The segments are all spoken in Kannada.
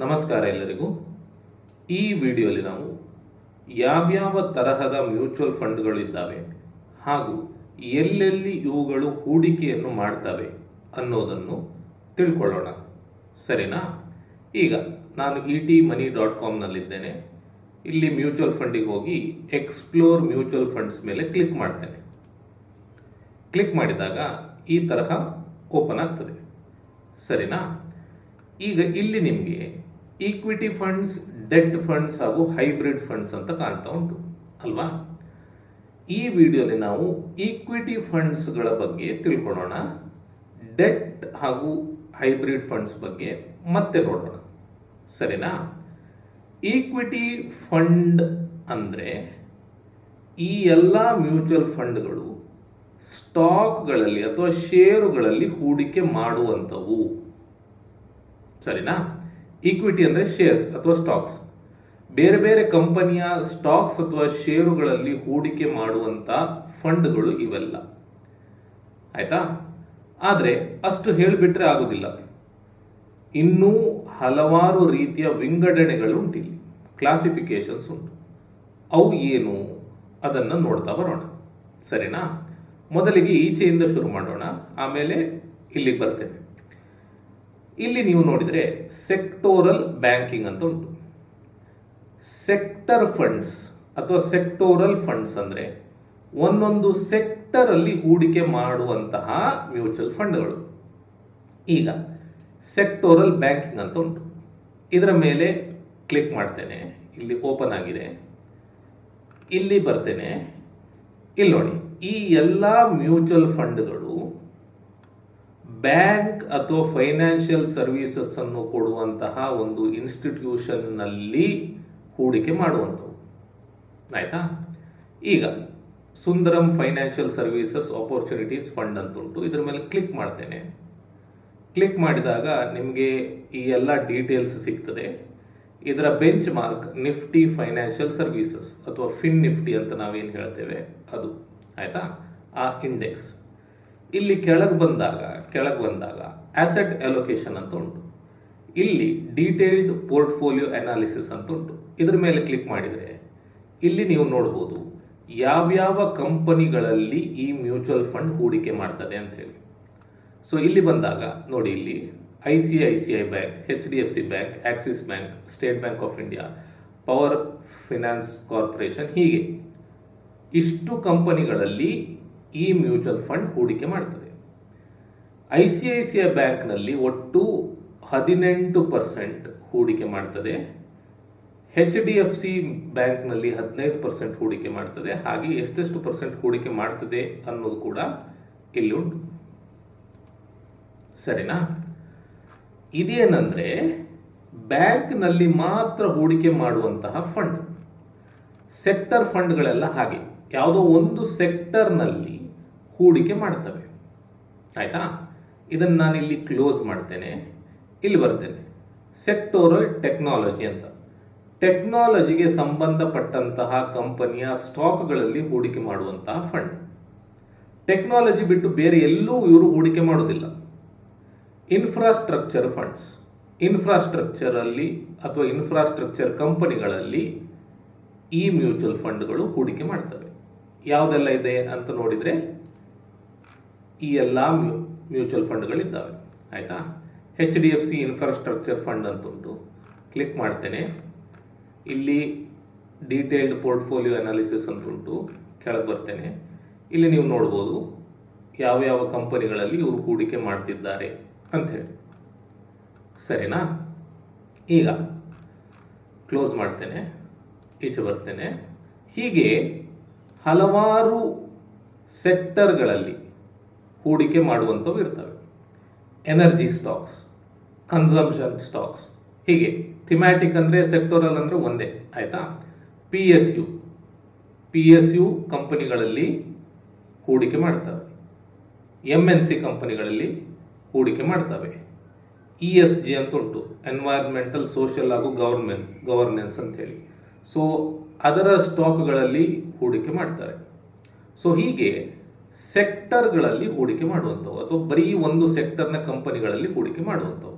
ನಮಸ್ಕಾರ ಎಲ್ಲರಿಗೂ. ಈ ವಿಡಿಯೋಲಿ ನಾವು ಯಾವ್ಯಾವ ತರಹದ ಮ್ಯೂಚುವಲ್ ಫಂಡ್ಗಳಿದ್ದಾವೆ ಹಾಗೂ ಎಲ್ಲೆಲ್ಲಿ ಇವುಗಳು ಹೂಡಿಕೆಯನ್ನು ಮಾಡ್ತವೆ ಅನ್ನೋದನ್ನು ತಿಳ್ಕೊಳ್ಳೋಣ. ಸರಿನಾ? ಈಗ ನಾನು etmoney.com ಇಲ್ಲಿ ಮ್ಯೂಚುವಲ್ ಫಂಡಿಗೆ ಹೋಗಿ ಎಕ್ಸ್ಪ್ಲೋರ್ ಮ್ಯೂಚುವಲ್ ಫಂಡ್ಸ್ ಮೇಲೆ ಕ್ಲಿಕ್ ಮಾಡ್ತೇನೆ. ಕ್ಲಿಕ್ ಮಾಡಿದಾಗ ಈ ತರಹ ಓಪನ್ ಆಗ್ತದೆ. ಸರಿನಾ? ಈಗ ಇಲ್ಲಿ ನಿಮಗೆ ಈಕ್ವಿಟಿ ಫಂಡ್ಸ್, ಡೆಟ್ ಫಂಡ್ಸ್ ಹಾಗೂ ಹೈಬ್ರಿಡ್ ಫಂಡ್ಸ್ ಅಂತ ಕಾಣ್ತಾ ಉಂಟು ಅಲ್ವಾ? ಈ ವಿಡಿಯೋಲಿ ನಾವು ಈಕ್ವಿಟಿ ಫಂಡ್ಸ್ಗಳ ಬಗ್ಗೆ ತಿಳ್ಕೊಳ್ಳೋಣ. ಡೆಟ್ ಹಾಗೂ ಹೈಬ್ರಿಡ್ ಫಂಡ್ಸ್ ಬಗ್ಗೆ ಮತ್ತೆ ನೋಡೋಣ. ಸರಿನಾ? ಈಕ್ವಿಟಿ ಫಂಡ್ ಅಂದರೆ ಈ ಎಲ್ಲ ಮ್ಯೂಚುವಲ್ ಫಂಡ್ಗಳು ಸ್ಟಾಕ್ಗಳಲ್ಲಿ ಅಥವಾ ಷೇರುಗಳಲ್ಲಿ ಹೂಡಿಕೆ ಮಾಡುವಂಥವು. ಸರಿನಾ? ಈಕ್ವಿಟಿ ಅಂದರೆ ಶೇರ್ಸ್ ಅಥವಾ ಸ್ಟಾಕ್ಸ್, ಬೇರೆ ಬೇರೆ ಕಂಪನಿಯ ಸ್ಟಾಕ್ಸ್ ಅಥವಾ ಷೇರುಗಳಲ್ಲಿ ಹೂಡಿಕೆ ಮಾಡುವಂಥ ಫಂಡ್ಗಳು ಇವೆಲ್ಲ. ಆಯ್ತಾ? ಆದರೆ ಅಷ್ಟು ಹೇಳಿಬಿಟ್ರೆ ಆಗೋದಿಲ್ಲ. ಇನ್ನೂ ಹಲವಾರು ರೀತಿಯ ವಿಂಗಡಣೆಗಳು ಉಂಟಿಲ್ಲಿ, ಕ್ಲಾಸಿಫಿಕೇಶನ್ಸ್ ಉಂಟು. ಅವು ಏನು ಅದನ್ನು ನೋಡ್ತಾ ಬರೋಣ. ಸರಿನಾ? ಮೊದಲಿಗೆ ಈಚೆಯಿಂದ ಶುರು ಮಾಡೋಣ, ಆಮೇಲೆ ಇಲ್ಲಿಗೆ ಬರ್ತೇನೆ. ಇಲ್ಲಿ ನೀವು ನೋಡಿದರೆ ಸೆಕ್ಟೋರಲ್ ಬ್ಯಾಂಕಿಂಗ್ ಅಂತ ಉಂಟು. ಸೆಕ್ಟರ್ ಫಂಡ್ಸ್ ಅಥವಾ ಸೆಕ್ಟೋರಲ್ ಫಂಡ್ಸ್ ಅಂದರೆ ಒಂದೊಂದು ಸೆಕ್ಟರಲ್ಲಿ ಹೂಡಿಕೆ ಮಾಡುವಂತಹ ಮ್ಯೂಚುವಲ್ ಫಂಡ್ಗಳು. ಈಗ ಸೆಕ್ಟೋರಲ್ ಬ್ಯಾಂಕಿಂಗ್ ಅಂತ ಉಂಟು. ಇದರ ಮೇಲೆ ಕ್ಲಿಕ್ ಮಾಡ್ತೇನೆ. ಇಲ್ಲಿ ಓಪನ್ ಆಗಿದೆ. ಇಲ್ಲಿ ಬರ್ತೇನೆ. ಇಲ್ಲಿ ನೋಡಿ, ಈ ಎಲ್ಲ ಮ್ಯೂಚುವಲ್ ಫಂಡ್ಗಳು ಬ್ಯಾಂಕ್ ಅಥವಾ ಫೈನಾನ್ಷಿಯಲ್ ಸರ್ವಿಸಸ್ ಅನ್ನು ಕೊಡುವಂತಹ ಒಂದು ಇನ್ಸ್ಟಿಟ್ಯೂಷನ್ನಲ್ಲಿ ಹೂಡಿಕೆ ಮಾಡುವಂಥವು. ಆಯಿತಾ? ಈಗ ಸುಂದರಂ ಫೈನಾನ್ಷಿಯಲ್ ಸರ್ವಿಸಸ್ ಆಪರ್ಚುನಿಟೀಸ್ ಫಂಡ್ ಅಂತ ಉಂಟು. ಇದರ ಮೇಲೆ ಕ್ಲಿಕ್ ಮಾಡ್ತೇನೆ. ಕ್ಲಿಕ್ ಮಾಡಿದಾಗ ನಿಮಗೆ ಈ ಎಲ್ಲ ಡೀಟೇಲ್ಸ್ ಸಿಗ್ತದೆ. ಇದರ bench mark Nifty financial services ಅಥವಾ ಫಿನ್ ನಿಫ್ಟಿ ಅಂತ ನಾವೇನು ಹೇಳ್ತೇವೆ ಅದು. ಆಯಿತಾ? ಆ ಇಂಡೆಕ್ಸ್. ಇಲ್ಲಿ ಕೆಳಗೆ ಬಂದಾಗ ಆಸೆಟ್ ಅಲೋಕೇಶನ್ ಅಂತ ಉಂಟು. ಇಲ್ಲಿ ಡೀಟೇಲ್ಡ್ ಪೋರ್ಟ್ಫೋಲಿಯೋ ಅನಾಲಿಸಿಸ್ ಅಂತ ಉಂಟು. ಇದರ ಮೇಲೆ ಕ್ಲಿಕ್ ಮಾಡಿದರೆ ಇಲ್ಲಿ ನೀವು ನೋಡ್ಬೋದು ಯಾವ್ಯಾವ ಕಂಪನಿಗಳಲ್ಲಿ ಈ ಮ್ಯೂಚುವಲ್ ಫಂಡ್ ಹೂಡಿಕೆ ಮಾಡ್ತದೆ ಅಂಥೇಳಿ. ಸೊ ಇಲ್ಲಿ ಬಂದಾಗ ನೋಡಿ, ಇಲ್ಲಿ ICICI bank, HDFC bank, Axis bank, state bank of India, power finance corporation, ಹೀಗೆ ಇಷ್ಟು ಕಂಪನಿಗಳಲ್ಲಿ ಈ ಮ್ಯೂಚುವಲ್ ಫಂಡ್ ಹೂಡಿಕೆ ಮಾಡ್ತದೆ. ICICI ಬ್ಯಾಂಕ್ನಲ್ಲಿ ಒಟ್ಟು 18% ಹೂಡಿಕೆ ಮಾಡ್ತದೆ. HDFC ಬ್ಯಾಂಕ್ನಲ್ಲಿ 15% ಹೂಡಿಕೆ ಮಾಡ್ತದೆ. ಹಾಗೆ ಎಷ್ಟೆಷ್ಟು ಪರ್ಸೆಂಟ್ ಹೂಡಿಕೆ ಮಾಡ್ತದೆ ಅನ್ನೋದು ಕೂಡ ಇಲ್ಲಿ ಉಂಟು. ಸರಿನಾ? ಇದೇನೆಂದರೆ ಬ್ಯಾಂಕ್ನಲ್ಲಿ ಮಾತ್ರ ಹೂಡಿಕೆ ಮಾಡುವಂತಹ ಫಂಡ್. ಸೆಕ್ಟರ್ ಫಂಡ್ಗಳೆಲ್ಲ ಹಾಗೆ ಯಾವುದೋ ಒಂದು ಸೆಕ್ಟರ್ನಲ್ಲಿ ಹೂಡಿಕೆ ಮಾಡ್ತವೆ. ಆಯಿತಾ? ಇದನ್ನು ನಾನು ಇಲ್ಲಿ ಕ್ಲೋಸ್ ಮಾಡ್ತೇನೆ. ಇಲ್ಲಿ ಬರ್ತೇನೆ. ಸೆಕ್ಟೋರಲ್ ಟೆಕ್ನಾಲಜಿ ಅಂತ, ಟೆಕ್ನಾಲಜಿಗೆ ಸಂಬಂಧಪಟ್ಟಂತಹ ಕಂಪನಿಯ ಸ್ಟಾಕ್ಗಳಲ್ಲಿ ಹೂಡಿಕೆ ಮಾಡುವಂತಹ ಫಂಡ್. ಟೆಕ್ನಾಲಜಿ ಬಿಟ್ಟು ಬೇರೆ ಎಲ್ಲೂ ಇವರು ಹೂಡಿಕೆ ಮಾಡೋದಿಲ್ಲ. ಇನ್ಫ್ರಾಸ್ಟ್ರಕ್ಚರ್ ಫಂಡ್ಸ್, ಇನ್ಫ್ರಾಸ್ಟ್ರಕ್ಚರಲ್ಲಿ ಅಥವಾ ಇನ್ಫ್ರಾಸ್ಟ್ರಕ್ಚರ್ ಕಂಪನಿಗಳಲ್ಲಿ ಈ ಮ್ಯೂಚುವಲ್ ಫಂಡ್ಗಳು ಹೂಡಿಕೆ ಮಾಡ್ತವೆ. ಯಾವುದೆಲ್ಲ ಇದೆ ಅಂತ ನೋಡಿದರೆ ಈ ಎಲ್ಲ ಮ್ಯೂಚುವಲ್ ಫಂಡ್ಗಳಿದ್ದಾವೆ. ಆಯಿತಾ? HDFC ಇನ್ಫ್ರಾಸ್ಟ್ರಕ್ಚರ್ ಫಂಡ್ ಅಂತ ಉಂಟು. ಕ್ಲಿಕ್ ಮಾಡ್ತೇನೆ. ಇಲ್ಲಿ ಡೀಟೇಲ್ಡ್ ಪೋರ್ಟ್ಫೋಲಿಯೋ ಅನಾಲಿಸಿಸ್ ಅಂತ ಉಂಟು. ಕೆಳಗೆ ಬರ್ತೇನೆ. ಇಲ್ಲಿ ನೀವು ನೋಡ್ಬೋದು ಯಾವ್ಯಾವ ಕಂಪನಿಗಳಲ್ಲಿ ಇವರು ಹೂಡಿಕೆ ಮಾಡ್ತಿದ್ದಾರೆ ಅಂಥೇಳಿ. ಸರಿನಾ? ಈಗ ಕ್ಲೋಸ್ ಮಾಡ್ತೇನೆ. ಈಚೆ ಬರ್ತೇನೆ. ಹೀಗೆ ಹಲವಾರು ಸೆಕ್ಟರ್ಗಳಲ್ಲಿ ಹೂಡಿಕೆ ಮಾಡುವಂಥವು ಇರ್ತವೆ. ಎನರ್ಜಿ ಸ್ಟಾಕ್ಸ್, ಕನ್ಸಂಪ್ಷನ್ ಸ್ಟಾಕ್ಸ್, ಹೀಗೆ ಥಿಮ್ಯಾಟಿಕ್ ಅಂದರೆ ಸೆಕ್ಟೋರಲ್ ಅಂದರೆ ಒಂದೇ. ಆಯಿತಾ? PSU ಕಂಪನಿಗಳಲ್ಲಿ ಹೂಡಿಕೆ ಮಾಡ್ತವೆ. MNC ಕಂಪನಿಗಳಲ್ಲಿ ಹೂಡಿಕೆ ಮಾಡ್ತವೆ. ESG ಅಂತ ಉಂಟು, ಎನ್ವೈರ್ಮೆಂಟಲ್, ಸೋಷಿಯಲ್ ಹಾಗೂ ಗವರ್ನೆನ್ಸ್ ಅಂಥೇಳಿ. ಸೊ ಅದರ ಸ್ಟಾಕ್ಗಳಲ್ಲಿ ಹೂಡಿಕೆ ಮಾಡ್ತಾರೆ. ಸೊ ಹೀಗೆ ಸೆಕ್ಟರ್ಗಳಲ್ಲಿ ಹೂಡಿಕೆ ಮಾಡುವಂಥವು ಅಥವಾ ಬರೀ ಒಂದು ಸೆಕ್ಟರ್ನ ಕಂಪನಿಗಳಲ್ಲಿ ಹೂಡಿಕೆ ಮಾಡುವಂಥವು.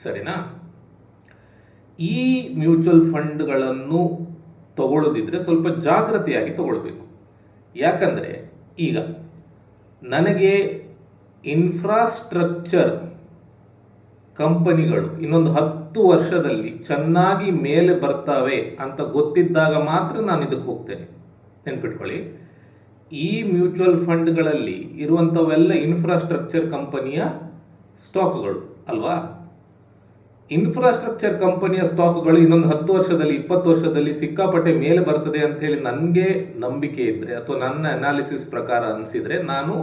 ಸರಿನಾ? ಈ ಮ್ಯೂಚುವಲ್ ಫಂಡ್ಗಳನ್ನು ತಗೊಳ್ಳೋದಿದ್ರೆ ಸ್ವಲ್ಪ ಜಾಗ್ರತೆಯಾಗಿ ತಗೊಳ್ಬೇಕು. ಯಾಕಂದರೆ ಈಗ ನನಗೆ ಇನ್ಫ್ರಾಸ್ಟ್ರಕ್ಚರ್ ಕಂಪನಿಗಳು ಇನ್ನೊಂದು 10 ವರ್ಷದಲ್ಲಿ ಚೆನ್ನಾಗಿ ಮೇಲೆ ಬರ್ತವೆ ಅಂತ ಗೊತ್ತಿದ್ದಾಗ ಮಾತ್ರ ನಾನು ಇದಕ್ಕೆ ಹೋಗ್ತೇನೆ. ನೆನ್ಪಿಟ್ಕೊಳ್ಳಿ, ಈ ಮ್ಯೂಚುವಲ್ ಫಂಡ್ಗಳಲ್ಲಿ ಇರುವಂಥವೆಲ್ಲ ಇನ್ಫ್ರಾಸ್ಟ್ರಕ್ಚರ್ ಕಂಪನಿಯ ಸ್ಟಾಕ್ಗಳು ಅಲ್ವಾ. ಇನ್ಫ್ರಾಸ್ಟ್ರಕ್ಚರ್ ಕಂಪನಿಯ ಸ್ಟಾಕ್ಗಳು ಇನ್ನೊಂದು 10 ವರ್ಷದಲ್ಲಿ 20 ವರ್ಷದಲ್ಲಿ ಸಿಕ್ಕಾಪಟ್ಟೆ ಮೇಲೆ ಬರ್ತದೆ ಅಂತ ಹೇಳಿ ನನಗೆ ನಂಬಿಕೆ ಇದ್ದರೆ ಅಥವಾ ನನ್ನ ಅನಾಲಿಸಿಸ್ ಪ್ರಕಾರ ಅನಿಸಿದರೆ ನಾನು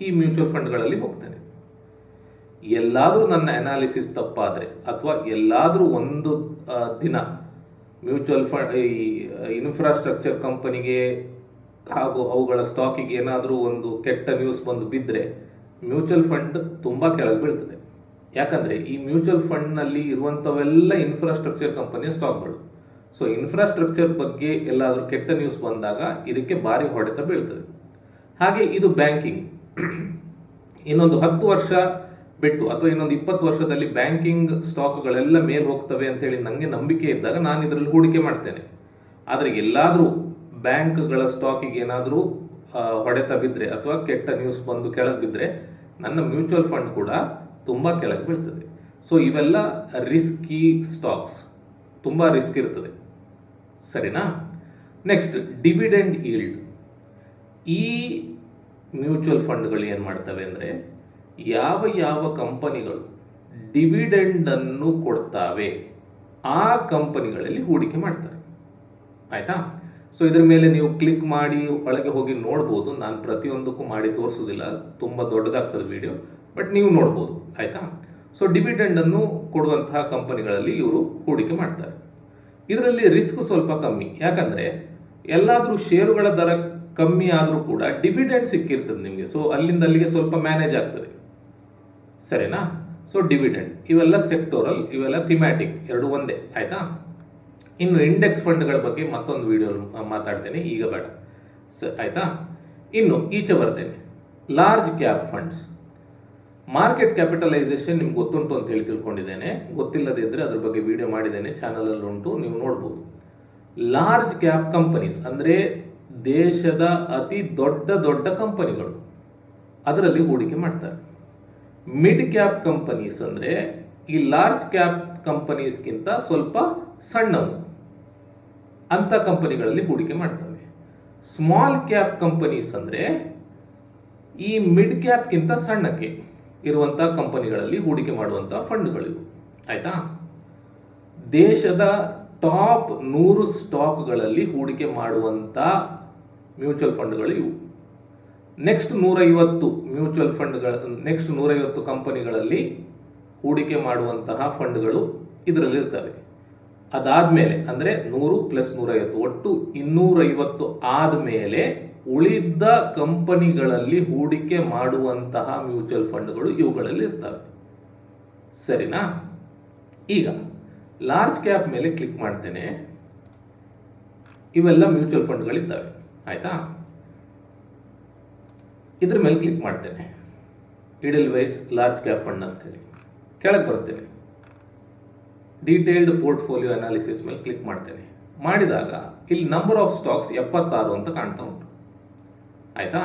ಈ ಮ್ಯೂಚುವಲ್ ಫಂಡ್ಗಳಲ್ಲಿ ಹೋಗ್ತೇನೆ. ಎಲ್ಲಾದರೂ ನನ್ನ ಅನಾಲಿಸಿಸ್ ತಪ್ಪಾದರೆ ಅಥವಾ ಎಲ್ಲಾದರೂ ಒಂದು ದಿನ ಮ್ಯೂಚುವಲ್ ಫಂಡ್ ಈ ಇನ್ಫ್ರಾಸ್ಟ್ರಕ್ಚರ್ ಕಂಪನಿಗೆ ಹಾಗೂ ಅವುಗಳ ಸ್ಟಾಕಿಗೆ ಏನಾದರೂ ಒಂದು ಕೆಟ್ಟ ನ್ಯೂಸ್ ಬಂದು ಬಿದ್ದರೆ ಮ್ಯೂಚುವಲ್ ಫಂಡ್ ತುಂಬ ಕೆಳಗೆ ಬೀಳ್ತದೆ. ಯಾಕಂದರೆ ಈ ಮ್ಯೂಚುವಲ್ ಫಂಡ್ನಲ್ಲಿ ಇರುವಂಥವೆಲ್ಲ ಇನ್ಫ್ರಾಸ್ಟ್ರಕ್ಚರ್ ಕಂಪನಿಯ ಸ್ಟಾಕ್ಗಳು. ಸೊ ಇನ್ಫ್ರಾಸ್ಟ್ರಕ್ಚರ್ ಬಗ್ಗೆ ಎಲ್ಲಾದರೂ ಕೆಟ್ಟ ನ್ಯೂಸ್ ಬಂದಾಗ ಇದಕ್ಕೆ ಭಾರಿ ಹೊಡೆತ ಬೀಳ್ತದೆ. ಹಾಗೆ ಇದು ಬ್ಯಾಂಕಿಂಗ್. ಇನ್ನೊಂದು 10 ವರ್ಷ ಬಿಟ್ಟು ಅಥವಾ ಇನ್ನೊಂದು 20 ವರ್ಷದಲ್ಲಿ ಬ್ಯಾಂಕಿಂಗ್ ಸ್ಟಾಕ್ಗಳೆಲ್ಲ ಮೇಲೆ ಹೋಗ್ತವೆ ಅಂತೇಳಿ ನನಗೆ ನಂಬಿಕೆ ಇದ್ದಾಗ ನಾನು ಇದರಲ್ಲಿ ಹೂಡಿಕೆ ಮಾಡ್ತೇನೆ. ಆದರೆ ಎಲ್ಲಾದರೂ ಬ್ಯಾಂಕ್ಗಳ ಸ್ಟಾಕಿಗೆ ಏನಾದರೂ ಹೊಡೆತ ಬಿದ್ದರೆ ಅಥವಾ ಕೆಟ್ಟ ನ್ಯೂಸ್ ಬಂದು ಕೆಳಗೆ ಬಿದ್ದರೆ ನನ್ನ ಮ್ಯೂಚುವಲ್ ಫಂಡ್ ಕೂಡ ತುಂಬ ಕೆಳಗೆ ಬೀಳ್ತದೆ. ಸೊ ಇವೆಲ್ಲ ರಿಸ್ಕಿ ಸ್ಟಾಕ್ಸ್, ತುಂಬ ರಿಸ್ಕ್ ಇರ್ತದೆ. ಸರಿನಾ? Next, dividend yield. ಈ ಮ್ಯೂಚುವಲ್ ಫಂಡ್ಗಳು ಏನು ಮಾಡ್ತವೆ ಅಂದರೆ ಯಾವ ಯಾವ ಕಂಪನಿಗಳು ಡಿವಿಡೆಂಡನ್ನು ಕೊಡ್ತಾವೆ ಆ ಕಂಪನಿಗಳಲ್ಲಿ ಹೂಡಿಕೆ ಮಾಡ್ತಾರೆ. ಆಯಿತಾ? ಸೊ ಇದ್ರ ಮೇಲೆ ನೀವು ಕ್ಲಿಕ್ ಮಾಡಿ ಒಳಗೆ ಹೋಗಿ ನೋಡ್ಬೋದು. ನಾನು ಪ್ರತಿಯೊಂದಕ್ಕೂ ಮಾಡಿ ತೋರಿಸೋದಿಲ್ಲ, ತುಂಬ ದೊಡ್ಡದಾಗ್ತದೆ ವಿಡಿಯೋ, ಬಟ್ ನೀವು ನೋಡ್ಬೋದು. ಆಯಿತಾ? ಸೊ ಡಿವಿಡೆಂಡನ್ನು ಕೊಡುವಂತಹ ಕಂಪನಿಗಳಲ್ಲಿ ಇವರು ಹೂಡಿಕೆ ಮಾಡ್ತಾರೆ. ಇದರಲ್ಲಿ ರಿಸ್ಕ್ ಸ್ವಲ್ಪ ಕಮ್ಮಿ. ಯಾಕಂದರೆ ಎಲ್ಲಾದರೂ ಷೇರುಗಳ ದರ ಕಮ್ಮಿ ಆದರೂ ಕೂಡ ಡಿವಿಡೆಂಡ್ ಸಿಕ್ಕಿರ್ತದೆ ನಿಮಗೆ. ಸೊ ಅಲ್ಲಿಂದ ಅಲ್ಲಿಗೆ ಸ್ವಲ್ಪ ಮ್ಯಾನೇಜ್ ಆಗ್ತದೆ. ಸರಿನಾ? ಸೊ ಡಿವಿಡೆಂಡ್ ಇವೆಲ್ಲ ಸೆಕ್ಟೋರಲ್, ಇವೆಲ್ಲ ಥಿಮ್ಯಾಟಿಕ್, ಎರಡು ಒಂದೇ. ಆಯಿತಾ? ಇನ್ನು ಇಂಡೆಕ್ಸ್ ಫಂಡ್ಗಳ ಬಗ್ಗೆ ಮತ್ತೊಂದು ವಿಡಿಯೋ ಮಾತಾಡ್ತೇನೆ, ಈಗ ಬೇಡ. ಆಯಿತಾ? ಇನ್ನು ಈಚೆ ಬರ್ತೇನೆ, large cap funds. Market capitalisation ನಿಮ್ಗೆ ಗೊತ್ತುಂಟು ಅಂತ ಹೇಳಿ ತಿಳ್ಕೊಂಡಿದ್ದೇನೆ. ಗೊತ್ತಿಲ್ಲದೇ ಇದ್ದರೆ ಅದ್ರ ಬಗ್ಗೆ ವಿಡಿಯೋ ಮಾಡಿದ್ದೇನೆ, ಚಾನಲಲ್ಲಿ ಉಂಟು, ನೀವು ನೋಡ್ಬೋದು. ಲಾರ್ಜ್ ಕ್ಯಾಪ್ ಕಂಪನೀಸ್ ಅಂದರೆ ದೇಶದ ಅತಿ ದೊಡ್ಡ ದೊಡ್ಡ ಕಂಪನಿಗಳು, ಅದರಲ್ಲಿ ಹೂಡಿಕೆ ಮಾಡ್ತಾರೆ. ಮಿಡ್ ಕ್ಯಾಪ್ ಕಂಪನೀಸ್ ಅಂದರೆ ಈ ಲಾರ್ಜ್ ಕ್ಯಾಪ್ ಕಂಪನೀಸ್ಗಿಂತ ಸ್ವಲ್ಪ ಸಣ್ಣವು, ಅಂಥ ಕಂಪನಿಗಳಲ್ಲಿ ಹೂಡಿಕೆ ಮಾಡ್ತವೆ. ಸ್ಮಾಲ್ ಕ್ಯಾಪ್ ಕಂಪನೀಸ್ ಅಂದರೆ ಈ ಮಿಡ್ ಕ್ಯಾಪ್ಗಿಂತ ಸಣ್ಣಕ್ಕೆ ಇರುವಂಥ ಕಂಪನಿಗಳಲ್ಲಿ ಹೂಡಿಕೆ ಮಾಡುವಂಥ ಫಂಡ್ಗಳಿವು. ಆಯಿತಾ? ದೇಶದ ಟಾಪ್ 100 ಸ್ಟಾಕ್ಗಳಲ್ಲಿ ಹೂಡಿಕೆ ಮಾಡುವಂಥ ಮ್ಯೂಚುವಲ್ ಫಂಡ್ಗಳು ಇವು. ನೆಕ್ಸ್ಟ್ 150 ಮ್ಯೂಚುವಲ್ ಫಂಡ್ಗಳ ನೆಕ್ಸ್ಟ್ 150 ಕಂಪನಿಗಳಲ್ಲಿ ಹೂಡಿಕೆ ಮಾಡುವಂತಹ ಫಂಡ್ಗಳು ಇದರಲ್ಲಿ ಇರ್ತವೆ. ಅದಾದಮೇಲೆ ಅಂದರೆ 100 + 150 ಒಟ್ಟು 250 ಆದಮೇಲೆ ಉಳಿದ ಕಂಪನಿಗಳಲ್ಲಿ ಹೂಡಿಕೆ ಮಾಡುವಂತಹ ಮ್ಯೂಚುವಲ್ ಫಂಡ್ಗಳು ಇವುಗಳಲ್ಲಿ ಇರ್ತವೆ. ಸರಿನಾ? ಈಗ ಲಾರ್ಜ್ ಕ್ಯಾಪ್ ಮೇಲೆ ಕ್ಲಿಕ್ ಮಾಡ್ತೇನೆ. ಇವೆಲ್ಲ ಮ್ಯೂಚುವಲ್ ಫಂಡ್ಗಳಿದ್ದಾವೆ. ಆಯಿತಾ? ಇದ್ರ ಮೇಲೆ ಕ್ಲಿಕ್ ಮಾಡ್ತೇನೆ, ಇಡೆಲ್ವೈಸ್ ಲಾರ್ಜ್ ಕ್ಯಾಪ್ ಫಂಡ್ ಅಂತೇಳಿ. ಕೆಳಗೆ ಬರ್ತೇನೆ, ಡೀಟೇಲ್ಡ್ ಪೋರ್ಟ್ಫೋಲಿಯೋ ಅನಾಲಿಸಿಸ್ ಮೇಲೆ ಕ್ಲಿಕ್ ಮಾಡ್ತೇನೆ. ಮಾಡಿದಾಗ ಇಲ್ಲಿ ನಂಬರ್ ಆಫ್ ಸ್ಟಾಕ್ಸ್ 76 ಅಂತ ಕಾಣ್ತಾ ಉಂಟು. ಆಯಿತಾ?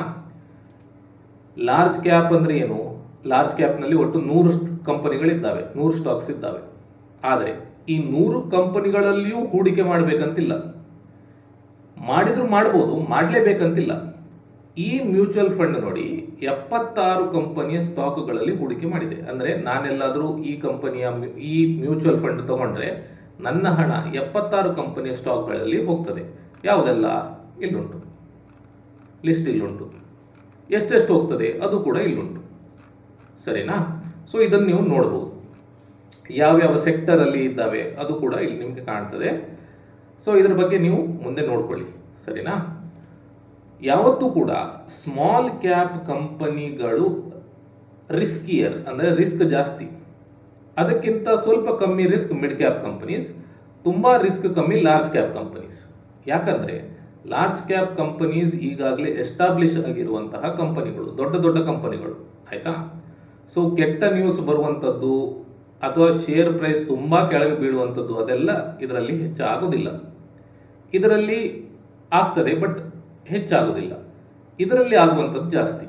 ಲಾರ್ಜ್ ಕ್ಯಾಪ್ ಅಂದರೆ ಏನು? ಲಾರ್ಜ್ ಕ್ಯಾಪ್ನಲ್ಲಿ ಒಟ್ಟು 100 ಕಂಪನಿಗಳಿದ್ದಾವೆ, 100 ಸ್ಟಾಕ್ಸ್ ಇದ್ದಾವೆ. ಆದರೆ ಈ 100 ಕಂಪನಿಗಳಲ್ಲಿಯೂ ಹೂಡಿಕೆ ಮಾಡಬೇಕಂತಿಲ್ಲ. ಮಾಡಿದರೂ ಮಾಡ್ಬೋದು, ಮಾಡಲೇಬೇಕಂತಿಲ್ಲ. ಈ ಮ್ಯೂಚುವಲ್ ಫಂಡ್ ನೋಡಿ 76 ಕಂಪನಿಯ ಸ್ಟಾಕ್ಗಳಲ್ಲಿ ಹೂಡಿಕೆ ಮಾಡಿದೆ. ಅಂದರೆ ನಾನೆಲ್ಲಾದರೂ ಈ ಮ್ಯೂಚುವಲ್ ಫಂಡ್ ತಗೊಂಡ್ರೆ ನನ್ನ ಹಣ 76 ಕಂಪನಿಯ ಸ್ಟಾಕ್ಗಳಲ್ಲಿ ಹೋಗ್ತದೆ. ಯಾವುದೆಲ್ಲ? ಇಲ್ಲುಂಟು, ಲಿಸ್ಟ್ ಇಲ್ಲುಂಟು. ಎಷ್ಟೆಷ್ಟು ಹೋಗ್ತದೆ ಅದು ಕೂಡ ಇಲ್ಲುಂಟು. ಸರಿನಾ? ಸೊ ಇದನ್ನು ನೀವು ನೋಡ್ಬೋದು. ಯಾವ್ಯಾವ ಸೆಕ್ಟರಲ್ಲಿ ಇದ್ದಾವೆ ಅದು ಕೂಡ ಇಲ್ಲಿ ನಿಮಗೆ ಕಾಣ್ತದೆ. ಸೊ ಇದ್ರ ಬಗ್ಗೆ ನೀವು ಮುಂದೆ ನೋಡ್ಕೊಳ್ಳಿ. ಸರಿನಾ? ಯಾವತ್ತೂ ಕೂಡ ಸ್ಮಾಲ್ ಕ್ಯಾಪ್ ಕಂಪನಿಗಳು ರಿಸ್ಕಿಯರ್, ಅಂದರೆ ರಿಸ್ಕ್ ಜಾಸ್ತಿ. ಅದಕ್ಕಿಂತ ಸ್ವಲ್ಪ ಕಮ್ಮಿ ರಿಸ್ಕ್ ಮಿಡ್ ಕ್ಯಾಪ್ ಕಂಪನೀಸ್, ತುಂಬ ರಿಸ್ಕ್ ಕಮ್ಮಿ ಲಾರ್ಜ್ ಕ್ಯಾಪ್ ಕಂಪನೀಸ್. ಯಾಕಂದರೆ ಲಾರ್ಜ್ ಕ್ಯಾಪ್ ಕಂಪನೀಸ್ ಈಗಾಗಲೇ ಎಸ್ಟಾಬ್ಲಿಷ್ ಆಗಿರುವಂತಹ ಕಂಪನಿಗಳು, ದೊಡ್ಡ ದೊಡ್ಡ ಕಂಪನಿಗಳು. ಆಯಿತಾ? ಸೊ ಕೆಟ್ಟ ನ್ಯೂಸ್ ಬರುವಂಥದ್ದು ಅಥವಾ ಶೇರ್ ಪ್ರೈಸ್ ತುಂಬ ಕೆಳಗೆ ಬೀಳುವಂಥದ್ದು ಅದೆಲ್ಲ ಇದರಲ್ಲಿ ಹೆಚ್ಚಾಗೋದಿಲ್ಲ. ಇದರಲ್ಲಿ ಆಗ್ತದೆ ಬಟ್ ಹೆಚ್ಚಾಗೋದಿಲ್ಲ. ಇದರಲ್ಲಿ ಆಗುವಂಥದ್ದು ಜಾಸ್ತಿ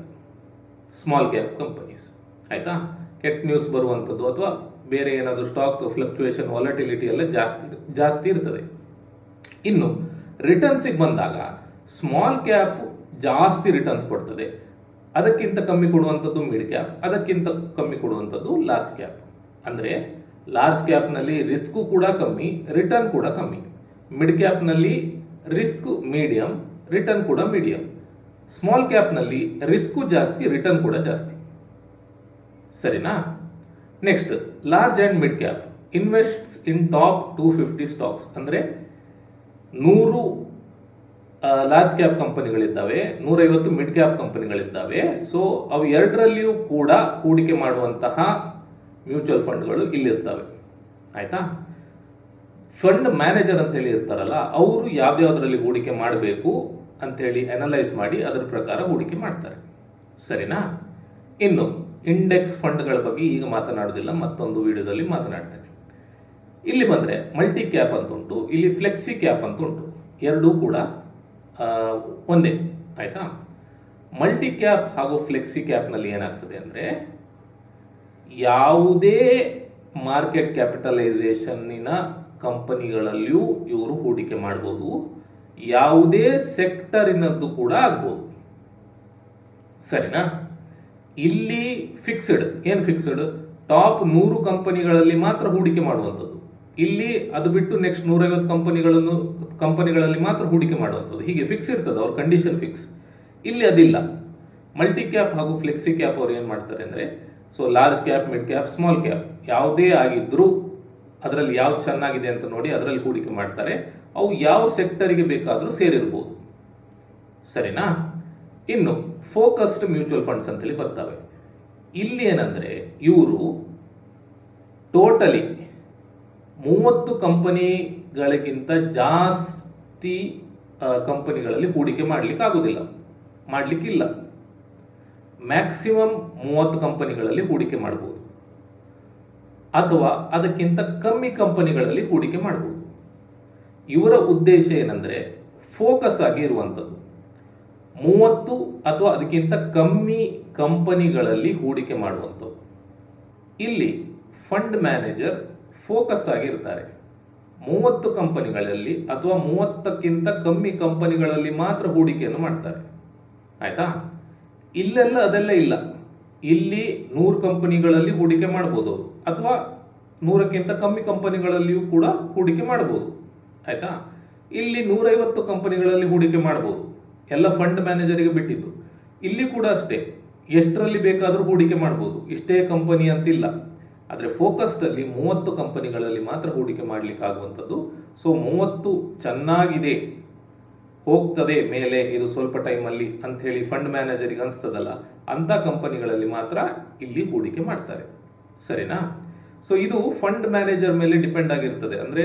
ಸ್ಮಾಲ್ ಕ್ಯಾಪ್ ಕಂಪನೀಸ್. ಆಯಿತಾ, ಕೆಟ್ಟ ನ್ಯೂಸ್ ಬರುವಂಥದ್ದು ಅಥವಾ ಬೇರೆ ಏನಾದರೂ ಸ್ಟಾಕ್ ಫ್ಲಕ್ಚುಯೇಷನ್ ವಾಲಟಿಲಿಟಿ ಎಲ್ಲ ಜಾಸ್ತಿ ಇರ್ತದೆ. ಇನ್ನು ರಿಟರ್ನ್ಸಿಗೆ ಬಂದಾಗ ಸ್ಮಾಲ್ ಕ್ಯಾಪ್ ಜಾಸ್ತಿ ರಿಟರ್ನ್ಸ್ ಕೊಡ್ತದೆ, ಅದಕ್ಕಿಂತ ಕಮ್ಮಿ ಕೊಡುವಂಥದ್ದು ಮಿಡ್ ಕ್ಯಾಪ್, ಅದಕ್ಕಿಂತ ಕಮ್ಮಿ ಕೊಡುವಂಥದ್ದು ಲಾರ್ಜ್ ಕ್ಯಾಪ್. ಅಂದರೆ ಲಾರ್ಜ್ ಕ್ಯಾಪ್ನಲ್ಲಿ ರಿಸ್ಕು ಕೂಡ ಕಮ್ಮಿ, ರಿಟರ್ನ್ ಕೂಡ ಕಮ್ಮಿ. ಮಿಡ್ ಕ್ಯಾಪ್ನಲ್ಲಿ ರಿಸ್ಕ್ ಮೀಡಿಯಂ, ರಿಟರ್ನ್ ಕೂಡ ಮೀಡಿಯಂ. ಸ್ಮಾಲ್ ಕ್ಯಾಪ್ನಲ್ಲಿ ರಿಸ್ಕು ಜಾಸ್ತಿ, ರಿಟರ್ನ್ ಕೂಡ ಜಾಸ್ತಿ. ಸರಿನಾ? Next, large and mid cap invests in top 250 stocks. ಅಂದರೆ 100 ಲಾರ್ಜ್ ಕ್ಯಾಪ್ ಕಂಪನಿಗಳಿದ್ದಾವೆ, 150 ಮಿಡ್ ಕ್ಯಾಪ್ ಕಂಪನಿಗಳಿದ್ದಾವೆ. ಸೊ ಅವು ಎರಡರಲ್ಲಿಯೂ ಕೂಡ ಹೂಡಿಕೆ ಮಾಡುವಂತಹ ಮ್ಯೂಚುವಲ್ ಫಂಡ್ಗಳು ಇಲ್ಲಿರ್ತವೆ. ಆಯಿತಾ? ಫಂಡ್ ಮ್ಯಾನೇಜರ್ ಅಂತೇಳಿ ಇರ್ತಾರಲ್ಲ, ಅವರು ಯಾವ್ದ್ಯಾವುದರಲ್ಲಿ ಹೂಡಿಕೆ ಮಾಡಬೇಕು ಅಂಥೇಳಿ ಅನಲೈಸ್ ಮಾಡಿ ಅದರ ಪ್ರಕಾರ ಹೂಡಿಕೆ ಮಾಡ್ತಾರೆ. ಸರಿನಾ? ಇನ್ನು ಇಂಡೆಕ್ಸ್ ಫಂಡ್ಗಳ ಬಗ್ಗೆ ಈಗ ಮಾತನಾಡೋದಿಲ್ಲ, ಮತ್ತೊಂದು ವಿಡಿಯೋದಲ್ಲಿ ಮಾತನಾಡ್ತೇನೆ. ಇಲ್ಲಿ ಬಂದರೆ ಮಲ್ಟಿ ಕ್ಯಾಪ್ ಅಂತ ಉಂಟು, ಇಲ್ಲಿ ಫ್ಲೆಕ್ಸಿ ಕ್ಯಾಪ್ ಅಂತ ಉಂಟು. ಎರಡೂ ಕೂಡ ಒಂದೇ. ಆಯಿತಾ? ಮಲ್ಟಿ ಕ್ಯಾಪ್ ಹಾಗೂ ಫ್ಲೆಕ್ಸಿ ಕ್ಯಾಪ್ನಲ್ಲಿ ಏನಾಗ್ತದೆ ಅಂದರೆ, ಯಾವುದೇ ಮಾರ್ಕೆಟ್ ಕ್ಯಾಪಿಟಲೈಸೇಷನ್ನಿನ ಕಂಪನಿಗಳಲ್ಲಿಯೂ ಇವರು ಹೂಡಿಕೆ ಮಾಡ್ಬೋದು, ಯಾವುದೇ ಸೆಕ್ಟರಿನದ್ದು ಕೂಡ ಆಗ್ಬೋದು. ಸರಿನಾ? ಇಲ್ಲಿ ಫಿಕ್ಸ್ಡ್. ಏನು ಫಿಕ್ಸ್ಡ್? ಟಾಪ್ 100 ಕಂಪನಿಗಳಲ್ಲಿ ಮಾತ್ರ ಹೂಡಿಕೆ ಮಾಡುವಂಥದ್ದು. ಇಲ್ಲಿ ಅದು ಬಿಟ್ಟು ನೆಕ್ಸ್ಟ್ 150 ಕಂಪನಿಗಳಲ್ಲಿ ಮಾತ್ರ ಹೂಡಿಕೆ ಮಾಡುವಂಥದ್ದು. ಹೀಗೆ ಫಿಕ್ಸ್ ಇರ್ತದೆ, ಅವ್ರ ಕಂಡೀಷನ್ ಫಿಕ್ಸ್. ಇಲ್ಲಿ ಅದಿಲ್ಲ. ಮಲ್ಟಿ ಕ್ಯಾಪ್ ಹಾಗೂ ಫ್ಲೆಕ್ಸಿ ಕ್ಯಾಪ್ ಅವ್ರು ಏನು ಮಾಡ್ತಾರೆ ಅಂದರೆ, so large cap, mid cap, small cap ಯಾವುದೇ ಆಗಿದ್ರೂ ಅದರಲ್ಲಿ ಯಾವ್ದು ಚೆನ್ನಾಗಿದೆ ಅಂತ ನೋಡಿ ಅದರಲ್ಲಿ ಹೂಡಿಕೆ ಮಾಡ್ತಾರೆ. ಅವು ಯಾವ ಸೆಕ್ಟರಿಗೆ ಬೇಕಾದರೂ ಸೇರಿರ್ಬೋದು. ಸರಿನಾ? ಇನ್ನು ಫೋಕಸ್ಡ್ ಮ್ಯೂಚುವಲ್ ಫಂಡ್ಸ್ ಅಂತೇಳಿ ಬರ್ತವೆ. ಇಲ್ಲಿ ಏನಂದರೆ, ಇವರು ಟೋಟಲಿ 30 ಕಂಪನಿಗಳಿಗಿಂತ ಜಾಸ್ತಿ ಕಂಪನಿಗಳಲ್ಲಿ ಹೂಡಿಕೆ ಮಾಡಲಿಕ್ಕಿಲ್ಲ. ಮ್ಯಾಕ್ಸಿಮಮ್ 30 ಕಂಪನಿಗಳಲ್ಲಿ ಹೂಡಿಕೆ ಮಾಡ್ಬೋದು, ಅಥವಾ ಅದಕ್ಕಿಂತ ಕಮ್ಮಿ ಕಂಪನಿಗಳಲ್ಲಿ ಹೂಡಿಕೆ ಮಾಡ್ಬೋದು. ಇವರ ಉದ್ದೇಶ ಏನಂದರೆ, ಫೋಕಸ್ ಆಗಿ ಇರುವಂಥದ್ದು. 30 ಅಥವಾ ಅದಕ್ಕಿಂತ ಕಮ್ಮಿ ಕಂಪನಿಗಳಲ್ಲಿ ಹೂಡಿಕೆ ಮಾಡುವಂಥದ್ದು. ಇಲ್ಲಿ ಫಂಡ್ ಮ್ಯಾನೇಜರ್ ಫೋಕಸ್ ಆಗಿರ್ತಾರೆ. 30 ಕಂಪನಿಗಳಲ್ಲಿ ಅಥವಾ 30ಕ್ಕಿಂತ ಕಮ್ಮಿ ಕಂಪನಿಗಳಲ್ಲಿ ಮಾತ್ರ ಹೂಡಿಕೆಯನ್ನು ಮಾಡ್ತಾರೆ. ಆಯಿತಾ? ಇಲ್ಲೆಲ್ಲ ಅದೆಲ್ಲ ಇಲ್ಲ. ಇಲ್ಲಿ 100 ಕಂಪನಿಗಳಲ್ಲಿ ಹೂಡಿಕೆ ಮಾಡ್ಬೋದು, ಅಥವಾ 100ಕ್ಕಿಂತ ಕಮ್ಮಿ ಕಂಪನಿಗಳಲ್ಲಿಯೂ ಕೂಡ ಹೂಡಿಕೆ ಮಾಡ್ಬೋದು. ಆಯಿತಾ? ಇಲ್ಲಿ 150 ಕಂಪನಿಗಳಲ್ಲಿ ಹೂಡಿಕೆ ಮಾಡ್ಬೋದು. ಎಲ್ಲ ಫಂಡ್ ಮ್ಯಾನೇಜರಿಗೆ ಬಿಟ್ಟಿದ್ದು. ಇಲ್ಲಿ ಕೂಡ ಅಷ್ಟೇ, ಎಷ್ಟರಲ್ಲಿ ಬೇಕಾದರೂ ಹೂಡಿಕೆ ಮಾಡ್ಬೋದು, ಇಷ್ಟೇ ಕಂಪನಿ ಅಂತಿಲ್ಲ. ಆದರೆ ಫೋಕಸ್ಡಲ್ಲಿ 30 ಕಂಪನಿಗಳಲ್ಲಿ ಮಾತ್ರ ಹೂಡಿಕೆ ಮಾಡಲಿಕ್ಕೆ ಆಗುವಂಥದ್ದು. ಸೊ 30 ಚೆನ್ನಾಗಿದೆ, ಹೋಗ್ತದೆ ಮೇಲೆ ಇದು ಸ್ವಲ್ಪ ಟೈಮಲ್ಲಿ ಅಂಥೇಳಿ ಫಂಡ್ ಮ್ಯಾನೇಜರಿಗೆ ಅನಿಸ್ತದಲ್ಲ, ಅಂಥ ಕಂಪನಿಗಳಲ್ಲಿ ಮಾತ್ರ ಇಲ್ಲಿ ಹೂಡಿಕೆ ಮಾಡ್ತಾರೆ. ಸರಿನಾ? ಸೊ ಇದು ಫಂಡ್ ಮ್ಯಾನೇಜರ್ ಮೇಲೆ ಡಿಪೆಂಡ್ ಆಗಿರ್ತದೆ. ಅಂದರೆ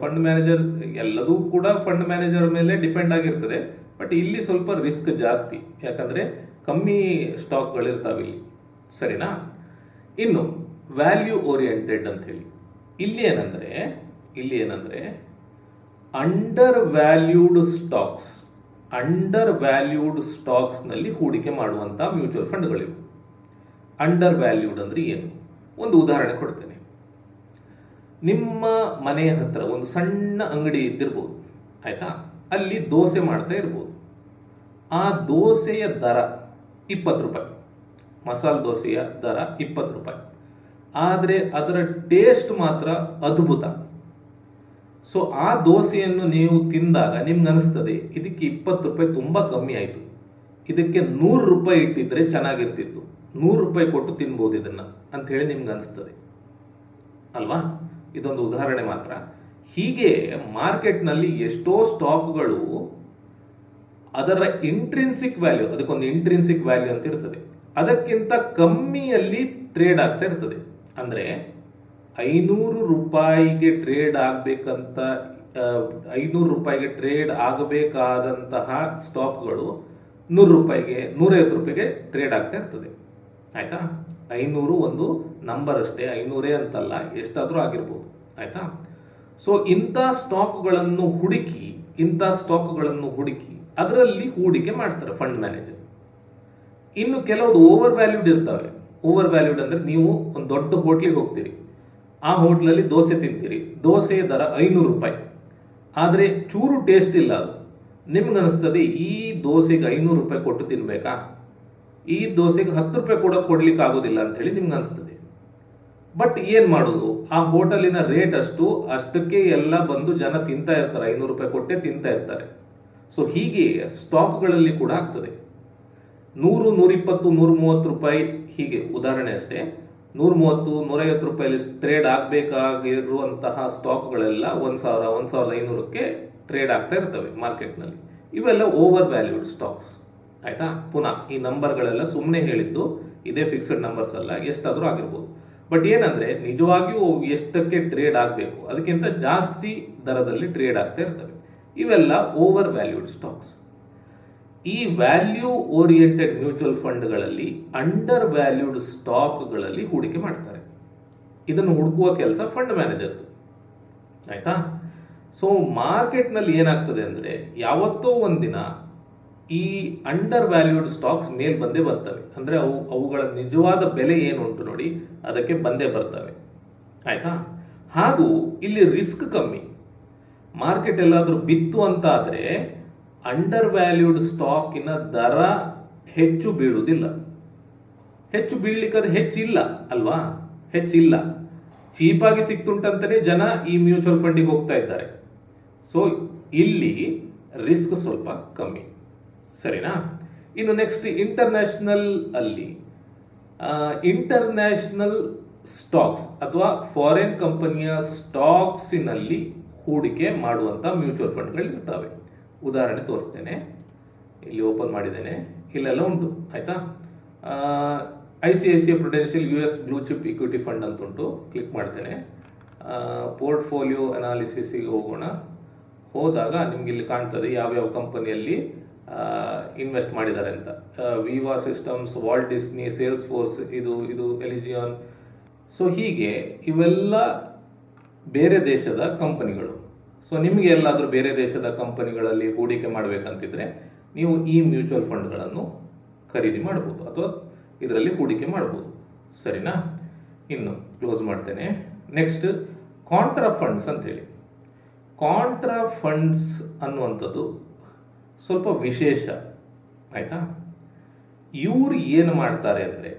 ಫಂಡ್ ಮ್ಯಾನೇಜರ್ ಎಲ್ಲದೂ ಕೂಡ ಫಂಡ್ ಮ್ಯಾನೇಜರ್ ಮೇಲೆ ಡಿಪೆಂಡ್ ಆಗಿರ್ತದೆ. ಬಟ್ ಇಲ್ಲಿ ಸ್ವಲ್ಪ ರಿಸ್ಕ್ ಜಾಸ್ತಿ, ಯಾಕಂದರೆ ಕಮ್ಮಿ ಸ್ಟಾಕ್ಗಳಿರ್ತಾವೆ ಇಲ್ಲಿ. ಸರಿನಾ? ಇನ್ನು ವ್ಯಾಲ್ಯೂ ಓರಿಯೆಂಟೆಡ್ ಅಂಥೇಳಿ ಇಲ್ಲಿ ಏನಂದರೆ ಅಂಡರ್ ವ್ಯಾಲ್ಯೂಡ್ ಸ್ಟಾಕ್ಸ್ನಲ್ಲಿ ಹೂಡಿಕೆ ಮಾಡುವಂಥ ಮ್ಯೂಚುವಲ್ ಫಂಡ್ಗಳಿವೆ. ಅಂಡರ್ ವ್ಯಾಲ್ಯೂಡ್ ಅಂದರೆ ಏನು? ಒಂದು ಉದಾಹರಣೆ ಕೊಡ್ತೇನೆ. ನಿಮ್ಮ ಮನೆಯ ಹತ್ರ ಒಂದು ಸಣ್ಣ ಅಂಗಡಿ ಇದ್ದಿರ್ಬೋದು. ಆಯಿತಾ? ಅಲ್ಲಿ ದೋಸೆ ಮಾಡ್ತಾ ಇರ್ಬೋದು. ಆ ದೋಸೆಯ ದರ 20 ರೂಪಾಯಿ, ಮಸಾಲೆ ದೋಸೆಯ ದರ 20 ರೂಪಾಯಿ. ಆದರೆ ಅದರ ಟೇಸ್ಟ್ ಮಾತ್ರ ಅದ್ಭುತ. ಸೊ ಆ ದೋಸೆಯನ್ನು ನೀವು ತಿಂದಾಗ ನಿಮ್ಗೆ ಅನಿಸ್ತದೆ, ಇದಕ್ಕೆ 20 ರೂಪಾಯಿ ತುಂಬ ಕಮ್ಮಿ ಆಯಿತು, ಇದಕ್ಕೆ 100 ರೂಪಾಯಿ ಇಟ್ಟಿದ್ರೆ ಚೆನ್ನಾಗಿರ್ತಿತ್ತು, 100 ರೂಪಾಯಿ ಕೊಟ್ಟು ತಿನ್ಬೋದು ಇದನ್ನು ಅಂಥೇಳಿ ನಿಮ್ಗೆ ಅನಿಸ್ತದೆ ಅಲ್ವಾ? ಇದೊಂದು ಉದಾಹರಣೆ ಮಾತ್ರ. ಹೀಗೆ ಮಾರ್ಕೆಟ್ನಲ್ಲಿ ಎಷ್ಟೋ ಸ್ಟಾಕ್ಗಳು ಅದರ ಇಂಟ್ರಿನ್ಸಿಕ್ ವ್ಯಾಲ್ಯೂ, ಅದಕ್ಕೊಂದು ಇಂಟ್ರಿನ್ಸಿಕ್ ವ್ಯಾಲ್ಯೂ ಅಂತ ಇರ್ತದೆ, ಅದಕ್ಕಿಂತ ಕಮ್ಮಿಯಲ್ಲಿ ಟ್ರೇಡ್ ಆಗ್ತಾ ಇರ್ತದೆ. ಅಂದರೆ 500 ರೂಪಾಯಿಗೆ ಟ್ರೇಡ್ ಆಗಬೇಕಂತ 500 ರೂಪಾಯಿಗೆ ಟ್ರೇಡ್ ಆಗಬೇಕಾದಂತಹ ಸ್ಟಾಕ್ಗಳು 100 ರೂಪಾಯಿಗೆ 150 ರೂಪಾಯಿಗೆ ಟ್ರೇಡ್ ಆಗ್ತಾ ಇರ್ತದೆ. ಆಯಿತಾ? 500 ಒಂದು ನಂಬರ್ ಅಷ್ಟೇ, 500 ಅಂತಲ್ಲ, ಎಷ್ಟಾದರೂ ಆಗಿರ್ಬೋದು. ಆಯ್ತಾ? ಸೊ ಇಂಥ ಸ್ಟಾಕ್ಗಳನ್ನು ಹುಡುಕಿ ಅದರಲ್ಲಿ ಹೂಡಿಕೆ ಮಾಡ್ತಾರೆ ಫಂಡ್ ಮ್ಯಾನೇಜರ್. ಇನ್ನು ಕೆಲವುದು ಓವರ್ ವ್ಯಾಲ್ಯೂಡ್ ಇರ್ತವೆ. ಓವರ್ ವ್ಯಾಲ್ಯೂಡ್ ಅಂದರೆ ನೀವು ಒಂದು ದೊಡ್ಡ ಹೋಟ್ಲಿಗೆ ಹೋಗ್ತೀರಿ, ಆ ಹೋಟ್ಲಲ್ಲಿ ದೋಸೆ ತಿಂತೀರಿ, ದೋಸೆಯ ದರ 500 ರೂಪಾಯಿ, ಆದರೆ ಚೂರು ಟೇಸ್ಟ್ ಇಲ್ಲ. ಅದು ನಿಮ್ಗೆ ಅನಿಸ್ತದೆ ಈ ದೋಸೆಗೆ 500 ರೂಪಾಯಿ ಕೊಟ್ಟು ತಿನ್ಬೇಕಾ, ಈ ದೋಸೆಗೆ 10 ರೂಪಾಯಿ ಕೂಡ ಕೊಡ್ಲಿಕ್ಕೆ ಆಗೋದಿಲ್ಲ ಅಂಥೇಳಿ ನಿಮ್ಗೆ ಅನಿಸ್ತದೆ. ಬಟ್ ಏನು ಮಾಡೋದು, ಆ ಹೋಟೆಲಿನ ರೇಟ್ ಅಷ್ಟಕ್ಕೆ ಎಲ್ಲ ಬಂದು ಜನ ತಿಂತಾ ಇರ್ತಾರೆ, 500 ರೂಪಾಯಿ ಕೊಟ್ಟೆ ತಿಂತಾ ಇರ್ತಾರೆ. ಸೊ ಹೀಗೆ ಸ್ಟಾಕ್ಗಳಲ್ಲಿ ಕೂಡ ಆಗ್ತದೆ. 100, 120, 130 ರೂಪಾಯಿ, ಹೀಗೆ ಉದಾಹರಣೆ ಅಷ್ಟೇ. 130, 150 ರೂಪಾಯಲ್ಲಿ ಟ್ರೇಡ್ ಆಗಬೇಕಾಗಿರುವಂತಹ ಸ್ಟಾಕ್ಗಳೆಲ್ಲ 1000, 1500ಕ್ಕೆ ಟ್ರೇಡ್ ಆಗ್ತಾ ಇರ್ತವೆ ಮಾರ್ಕೆಟ್ನಲ್ಲಿ. ಇವೆಲ್ಲ ಓವರ್ ವ್ಯಾಲ್ಯೂಡ್ ಸ್ಟಾಕ್ಸ್. ಆಯಿತಾ? ಪುನಃ ಈ ನಂಬರ್ಗಳೆಲ್ಲ ಸುಮ್ಮನೆ ಹೇಳಿದ್ದು, ಇದೇ ಫಿಕ್ಸ್ಡ್ ನಂಬರ್ಸ್ ಅಲ್ಲ, ಎಷ್ಟಾದರೂ ಆಗಿರ್ಬೋದು. ಬಟ್ ಏನಂದರೆ ನಿಜವಾಗಿಯೂ ಎಷ್ಟಕ್ಕೆ ಟ್ರೇಡ್ ಆಗಬೇಕು ಅದಕ್ಕಿಂತ ಜಾಸ್ತಿ ದರದಲ್ಲಿ ಟ್ರೇಡ್ ಆಗ್ತಾ ಇರ್ತವೆ. ಇವೆಲ್ಲ ಓವರ್ ವ್ಯಾಲ್ಯೂಡ್ ಸ್ಟಾಕ್ಸ್. ಈ ವ್ಯಾಲ್ಯೂ ಓರಿಯೆಂಟೆಡ್ ಮ್ಯೂಚುವಲ್ ಫಂಡ್ಗಳಲ್ಲಿ ಅಂಡರ್ ವ್ಯಾಲ್ಯೂಡ್ ಸ್ಟಾಕ್ಗಳಲ್ಲಿ ಹೂಡಿಕೆ ಮಾಡ್ತಾರೆ. ಇದನ್ನು ಹುಡುಕುವ ಕೆಲಸ ಫಂಡ್ ಮ್ಯಾನೇಜರ್ದು. ಆಯಿತಾ? ಸೊ ಮಾರ್ಕೆಟ್ನಲ್ಲಿ ಏನಾಗ್ತದೆ ಅಂದರೆ ಯಾವತ್ತೋ ಒಂದಿನ ಈ ಅಂಡರ್ ವ್ಯಾಲ್ಯೂಡ್ ಸ್ಟಾಕ್ಸ್ ಮೇಲೆ ಬಂದೇ ಬರ್ತವೆ. ಅಂದರೆ ಅವುಗಳ ನಿಜವಾದ ಬೆಲೆ ಏನು ಉಂಟು ನೋಡಿ, ಅದಕ್ಕೆ ಬಂದೇ ಬರ್ತವೆ. ಆಯಿತಾ? ಹಾಗೂ ಇಲ್ಲಿ ರಿಸ್ಕ್ ಕಮ್ಮಿ. ಮಾರ್ಕೆಟ್ ಎಲ್ಲಾದರೂ ಬಿತ್ತು ಅಂತ ಆದರೆ ಅಂಡರ್ ವ್ಯಾಲ್ಯೂಡ್ ಸ್ಟಾಕಿನ ದರ ಹೆಚ್ಚು ಬೀಳುವುದಿಲ್ಲ. ಹೆಚ್ಚು ಬೀಳಲಿಕ್ಕೆ ಅದು ಹೆಚ್ಚಿಲ್ಲ ಅಲ್ವಾ? ಹೆಚ್ಚಿಲ್ಲ, ಚೀಪಾಗಿ ಸಿಕ್ತುಂಟಂತಲೇ ಜನ ಈ ಮ್ಯೂಚುವಲ್ ಫಂಡಿಗೆ ಹೋಗ್ತಾ ಇದ್ದಾರೆ. ಸೊ ಇಲ್ಲಿ ರಿಸ್ಕ್ ಸ್ವಲ್ಪ ಕಮ್ಮಿ. ಸರಿನಾ? ಇನ್ನು ನೆಕ್ಸ್ಟ್ ಇಂಟರ್ನ್ಯಾಷನಲ್ ಅಲ್ಲಿ ಇಂಟರ್ನ್ಯಾಷನಲ್ ಸ್ಟಾಕ್ಸ್ ಅಥವಾ ಫಾರಿನ್ ಕಂಪನಿಯ ಸ್ಟಾಕ್ಸಿನಲ್ಲಿ ಹೂಡಿಕೆ ಮಾಡುವಂಥ ಮ್ಯೂಚುವಲ್ ಫಂಡ್ಗಳಿರ್ತವೆ. ಉದಾಹರಣೆ ತೋರಿಸ್ತೇನೆ, ಇಲ್ಲಿ ಓಪನ್ ಮಾಡಿದ್ದೇನೆ, ಇಲ್ಲೆಲ್ಲ ಉಂಟು. ಆಯಿತಾ? ICICI Prudential US blue chip equity fund ಅಂತ ಉಂಟು. ಕ್ಲಿಕ್ ಮಾಡ್ತೇನೆ, ಪೋರ್ಟ್ಫೋಲಿಯೋ ಅನಾಲಿಸಿಸಿಗೆ ಹೋಗೋಣ. ಹೋದಾಗ ನಿಮ್ಗೆ ಇಲ್ಲಿ ಕಾಣ್ತದೆ ಯಾವ್ಯಾವ ಕಂಪನಿಯಲ್ಲಿ ಇನ್ವೆಸ್ಟ್ ಮಾಡಿದ್ದಾರೆ ಅಂತ. Veeva systems, Walt Disney, Salesforce, ಇದು ಎಲಿಜಿಯಾನ್. ಸೊ ಹೀಗೆ ಇವೆಲ್ಲ ಬೇರೆ ದೇಶದ ಕಂಪನಿಗಳು. ಸೊ ನಿಮಗೆ ಎಲ್ಲಾದರೂ ಬೇರೆ ದೇಶದ ಕಂಪನಿಗಳಲ್ಲಿ ಹೂಡಿಕೆ ಮಾಡಬೇಕಂತಿದ್ರೆ ನೀವು ಈ ಮ್ಯೂಚುವಲ್ ಫಂಡ್ಗಳನ್ನು ಖರೀದಿ ಮಾಡ್ಬೋದು ಅಥವಾ ಇದರಲ್ಲಿ ಹೂಡಿಕೆ ಮಾಡ್ಬೋದು. ಸರಿನಾ? ಇನ್ನು ಕ್ಲೋಸ್ ಮಾಡ್ತೇನೆ. ನೆಕ್ಸ್ಟ್ ಕಾಂಟ್ರಾ ಫಂಡ್ಸ್ ಅಂತೇಳಿ. ಕಾಂಟ್ರಾ ಫಂಡ್ಸ್ ಅನ್ನುವಂಥದ್ದು ಸ್ವಲ್ಪ ವಿಶೇಷ. ಆಯಿತಾ? ಇವರು ಏನು ಮಾಡ್ತಾರೆ ಅಂದರೆ,